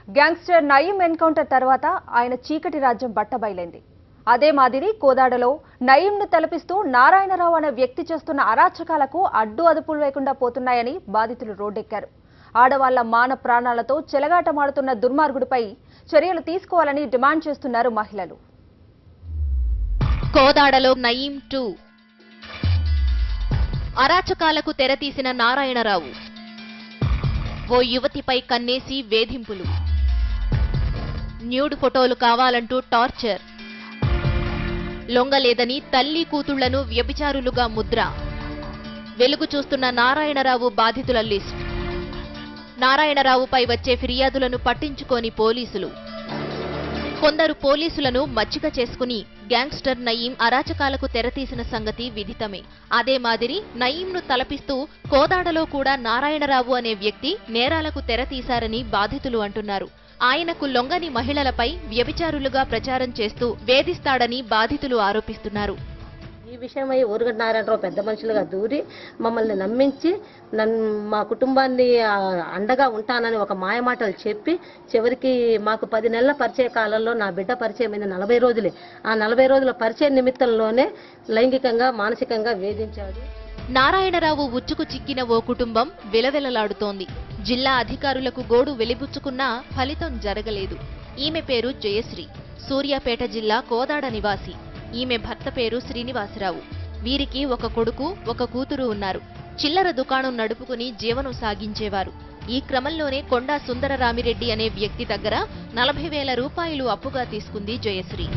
Gangster Nayeem encounter తర్వాత ఆయన చీకటి రాజ్యం బట్టబయలైంది. అదే మాదిరి కోదాడలో నయీంను తలపిస్తూ నారాయణరావు అనే వ్యక్తి చేస్తున్న అరాచకాలకు అడ్డు అదుపులు లేకుండా పోతున్నాయని బాధితులు రోడ్డెక్కారు. ఆడవాళ్ల మాన ప్రాణాలతో చెలగాటమాడుతున్న దుర్మార్గుడిపై చర్యలు తీసుకోవాలని డిమాండ్ చేస్తున్నారు మహిళలు. కోదాడలో నయీం 2 అరాచకాలకు తెరతీసిన నారాయణరావు. ఓ యువతిపై కన్నేసి వేధింపులు, న్యూడ్ ఫోటోలు కావాలంటూ టార్చర్, లొంగలేదని తల్లి కూతుళ్లను వ్యభిచారులుగా ముద్ర. వెలుగు చూస్తున్న నారాయణరావు బాధితుల లిస్ట్. నారాయణరావుపై వచ్చే ఫిర్యాదులను పట్టించుకోని పోలీసులు. కొందరు పోలీసులను మచ్చిక చేసుకుని గ్యాంగ్స్టర్ నయీం అరాచకాలకు తెరతీసిన సంగతి విదితమే. అదే మాదిరి నయీంను తలపిస్తూ కోదాడలో కూడా నారాయణరావు అనే వ్యక్తి నేరాలకు తెరతీశారని బాధితులు అంటున్నారు. ఆయనకు లొంగని మహిళలపై వ్యభిచారులుగా ప్రచారం చేస్తూ వేధిస్తాడని బాధితులు ఆరోపిస్తున్నారు. ఈ విషయమై ఊరుగడ్డ నారాయణరావు పెద్ద మనుషులుగా దూరి మమ్మల్ని నమ్మించి మా కుటుంబాన్ని అండగా ఉంటానని ఒక మాయమాటలు చెప్పి చివరికి మాకు 10 నెలల పరిచయ కాలంలో నా బిడ్డ పరిచయం అయింది 40 రోజులే. ఆ 40 రోజుల పరిచయ నిమిత్తంలోనే లైంగికంగా మానసికంగా వేధించాడు. నారాయణరావు ఉచ్చుకు చిక్కిన ఓ కుటుంబం విలవిలలాడుతోంది. జిల్లా అధికారులకు గోడు వెలిబుచ్చుకున్నా ఫలితం జరగలేదు. ఈమె పేరు జయశ్రీ, సూర్యాపేట జిల్లా కోదాడ నివాసి. ఈమె భర్త పేరు శ్రీనివాసరావు. వీరికి ఒక కొడుకు, ఒక కూతురు ఉన్నారు. చిల్లర దుకాణం నడుపుకుని జీవనం సాగించేవారు. ఈ క్రమంలోనే కొండా సుందరరామిరెడ్డి అనే వ్యక్తి దగ్గర 40,000 రూపాయలు అప్పుగా తీసుకుంది జయశ్రీ.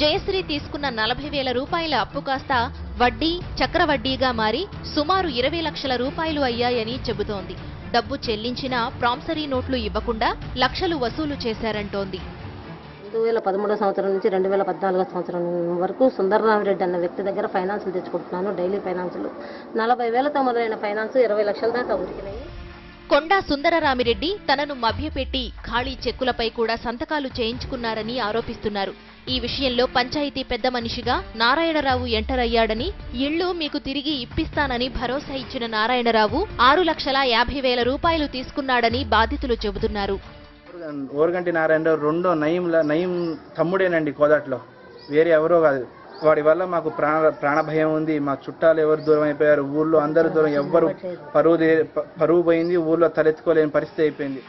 జయశ్రీ తీసుకున్న 40,000 రూపాయల అప్పు కాస్త వడ్డీ, చక్రవడ్డీగా మారి సుమారు 20 లక్షల రూపాయలు అయ్యాయని చెబుతోంది. డబ్బు చెల్లించినా ప్రామిసరీ నోట్లు ఇవ్వకుండా లక్షలు వసూలు చేశారంటోంది. 2013 సంవత్సరం నుంచి 2014 సంవత్సరం వరకు సుందరరామిరెడ్డి అన్న వ్యక్తి దగ్గర ఫైనాన్సులు తెచ్చుకుంటున్నాను. డైలీ ఫైనాన్సులు 40,000తో మొదలైన ఫైనాన్స్ 20 లక్షల దాకా ఉరికినాయి. కొండా సుందరరామిరెడ్డి తనను మభ్యపెట్టి ఖాళీ చెక్కులపై కూడా సంతకాలు చేయించుకున్నారని ఆరోపిస్తున్నారు. ఈ విషయంలో పంచాయతీ పెద్ద మనిషిగా నారాయణరావు ఎంటర్ అయ్యాడని, ఇళ్లు మీకు తిరిగి ఇప్పిస్తానని భరోసా ఇచ్చిన నారాయణరావు 6,50,000 రూపాయలు తీసుకున్నాడని బాధితులు చెబుతున్నారు. ఓరగంటి నారాయణరావు రెండో నయీం తమ్ముడేనండి. కోదాట్లో వేరే ఎవరో కాదు. వాడి వల్ల మాకు ప్రాణ భయం ఉంది. మా చుట్టాలు ఎవరు దూరం అయిపోయారు, ఊళ్ళో అందరూ దూరం, ఎవ్వరు పరువు పోయింది, ఊళ్ళో తలెత్తుకోలేని పరిస్థితి అయిపోయింది.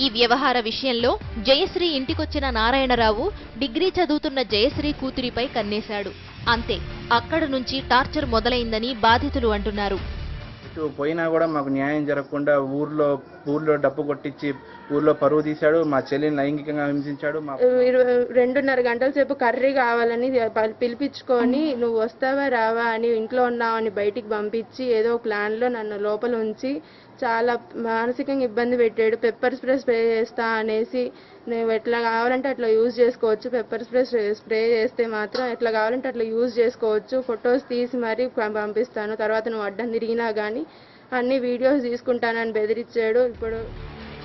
ఈ వ్యవహార విషయంలో జయశ్రీ ఇంటికొచ్చిన నారాయణరావు డిగ్రీ చదువుతున్న జయశ్రీ కూతురిపై కన్నేశాడు. అంతే, అక్కడి నుంచి టార్చర్ మొదలైందని బాధితులు అంటున్నారు. ఇటు పోయినా కూడా మాకు న్యాయం జరగకుండా ఊర్లో డప్పు కొట్టించి ఊర్లో పరువు తీశాడు. మా చెల్లిని లైంగికంగా హింసించాడు. 2.5 గంటల సేపు కర్రీ కావాలని పిలిపించుకొని నువ్వు వస్తావా రావా అని ఇంట్లో ఉన్నావని బయటికి పంపించి ఏదో ప్లాన్లో నన్ను లోపల ఉంచి చాలా మానసికంగా ఇబ్బంది పెట్టాడు. పెప్పర్ స్ప్రే చేస్తా అనేసి నువ్వు ఎట్లా కావాలంటే అట్లా యూజ్ చేసుకోవచ్చు, పెప్పర్ స్ప్రే చేస్తే మాత్రం ఎట్లా కావాలంటే అట్లా యూజ్ చేసుకోవచ్చు, ఫొటోస్ తీసి మరీ పంపిస్తాను, తర్వాత నువ్వు అడ్డం తిరిగినా కానీ అన్ని వీడియోస్ తీసుకుంటానని బెదిరించాడు. ఇప్పుడు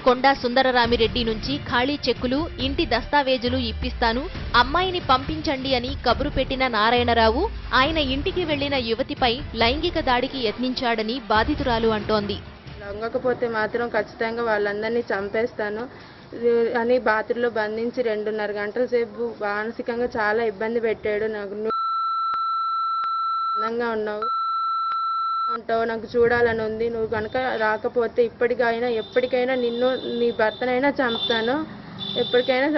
కొండా సుందరరామిరెడ్డి నుంచి ఖాళీ చెక్కులు, ఇంటి దస్తావేజులు ఇప్పిస్తాను, అమ్మాయిని పంపించండి అని కబురు పెట్టిన నారాయణరావు ఆయన ఇంటికి వెళ్లిన యువతిపై లైంగిక దాడికి యత్నించాడని బాధితురాలు అంటోంది. లొంగకపోతే మాత్రం ఖచ్చితంగా వాళ్ళందరినీ చంపేస్తాను అని బాత్రూంలో బంధించి 2.5 గంటల సేపు మానసికంగా చాలా ఇబ్బంది పెట్టాడు. నాకు అందంగా ఉంటావు, నాకు చూడాలని ఉంది, నువ్వు కనుక రాకపోతే ఎప్పటికైనా నిన్ను నీ భర్తనైనా చంపుతాను, ఎప్పటికైనా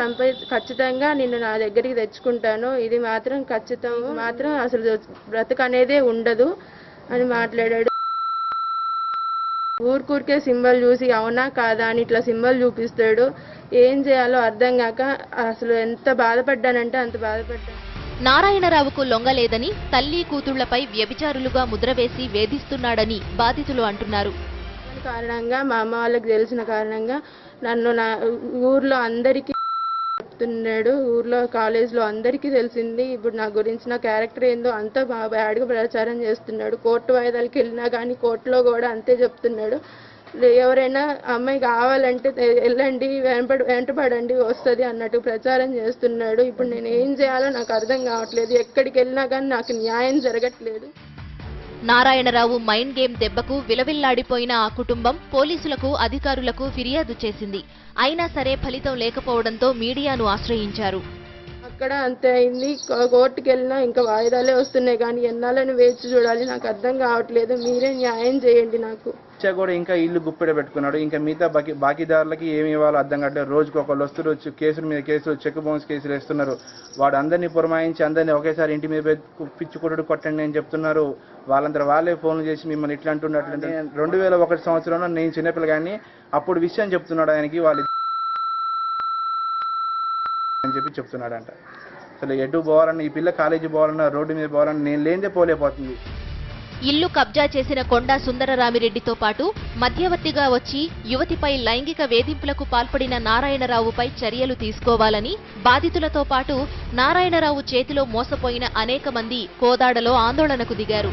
ఖచ్చితంగా నిన్ను నా దగ్గరికి తెచ్చుకుంటాను, ఇది మాత్రం ఖచ్చితం, మాత్రం అసలు బ్రతుకు అనేదే ఉండదు అని మాట్లాడాడు. ఊరికే సింబల్ చూసి అవునా కాదా అని ఇట్లా సింబల్ చూపిస్తాడు. ఏం చేయాలో అర్థం కాక అసలు ఎంత బాధపడ్డానంటే అంత బాధపడ్డాను. నారాయణరావుకు లొంగలేదని తల్లి కూతుళ్లపై వ్యభిచారులుగా ముద్రవేసి వేధిస్తున్నాడని బాధితులు అంటున్నారు. కారణంగా మా అమ్మ వాళ్ళకి తెలిసిన కారణంగా నన్ను నా ఊర్లో అందరికీ చెప్తున్నాడు. ఊర్లో కాలేజ్లో అందరికీ తెలిసింది. ఇప్పుడు నా గురించి నా క్యారెక్టర్ ఏందో అంతా బ్యాడ్గా ప్రచారం చేస్తున్నాడు. కోర్టు వాయిదాలకు వెళ్ళినా కానీ కోర్టులో కూడా అంతే చెప్తున్నాడు. ఎవరైనా అమ్మాయి కావాలంటే వెళ్ళండి, వెంటపడండి, వస్తుంది అన్నట్టు ప్రచారం చేస్తున్నాడు. ఇప్పుడు నేను ఏం చేయాలో నాకు అర్థం కావట్లేదు. ఎక్కడికి వెళ్ళినా కానీ నాకు న్యాయం జరగట్లేదు. నారాయణరావు మైండ్ గేమ్ దెబ్బకు విలవిల్లాడిపోయిన ఆ కుటుంబం పోలీసులకు, అధికారులకు ఫిర్యాదు చేసింది. అయినా సరే ఫలితం లేకపోవడంతో మీడియాను ఆశ్రయించారు. అక్కడ అంతే అయింది. కోర్టుకి వెళ్ళినా ఇంకా వాయిదాలే వస్తున్నాయి, కానీ ఎన్నాళ్ళని వేచి చూడాలి నాకు అర్థం కావట్లేదు. మీరే న్యాయం చేయండి నాకు. కూడా ఇంకా ఇల్లు గుప్పెడ పెట్టుకున్నాడు. ఇంకా మిగతా బాకీదారులకి ఏమి ఇవ్వాలో అర్థం కావట్లేదు. రోజుకు ఒకళ్ళు వస్తున్నారు, కేసుల మీద కేసులు, చెక్ బౌన్స్ కేసులు వేస్తున్నారు. వాడు అందరినీ పురమాయించి అందరినీ ఒకేసారి ఇంటి మీద పిచ్చి కొట్టుడు కొట్టండి అని చెప్తున్నారు. వాళ్ళే ఫోన్లు చేసి మిమ్మల్ని ఇట్లా అంటున్నట్లు. 2001 సంవత్సరంలో నేను చిన్నపిల్లగాన్ని అప్పుడు విషయం చెప్తున్నాడు ఆయనకి, వాళ్ళు అని చెప్తున్నాడంట. అసలు ఎటు పోవాలన్నా, ఈ పిల్ల కాలేజీ పోవాలన్నా, రోడ్డు మీద పోవాలన్నా నేను లేనిదే పోలేకపోతుంది. ఇల్లు కబ్జా చేసిన కొండా సుందరరామిరెడ్డితో పాటు మధ్యవర్తిగా వచ్చి యువతిపై లైంగిక వేధింపులకు పాల్పడిన నారాయణరావుపై చర్యలు తీసుకోవాలని బాధితులతో పాటు నారాయణరావు చేతిలో మోసపోయిన అనేక మంది కోదాడలో ఆందోళనకు దిగారు.